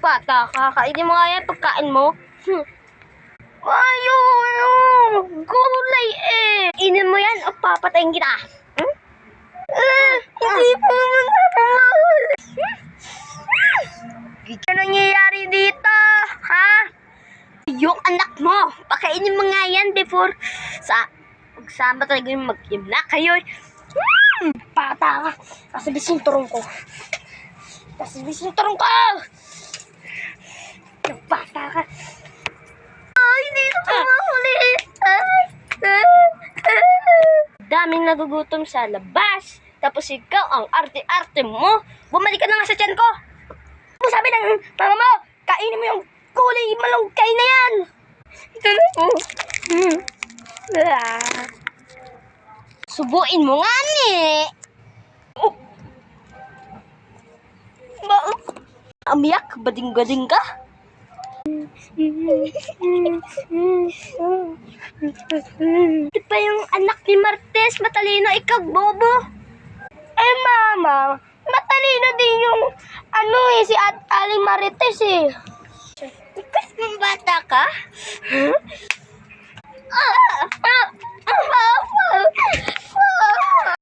Bata ka, kainin mo nga yan pagkain mo. Gulay eh. Inin mo yan o papatayin kita. Hindi po naman. Ano nangyayari dito? Ha? Yung anak mo, pakainin mo nga yan before magsama talaga yung mag-im na kayo. Bata ka. Kasabis yung turong ko. Bata ka. Ay, hindi na ko mahuli. Daming nagugutom sa labas. Tapos ikaw, ang arte-arte mo. Bumalik ka na nga sa tiyan ko. Ano sabi ng mama mo? Kainin mo yung kulay malunggay na yan. Ito na po. Subuin mo nga ni. Amiyak, bading-bading ka. Ito pa yung anak ni Martes, matalino, ikaw bobo. Eh mama, matalino din yung si Aling Marites eh. Ikas mong bata ka?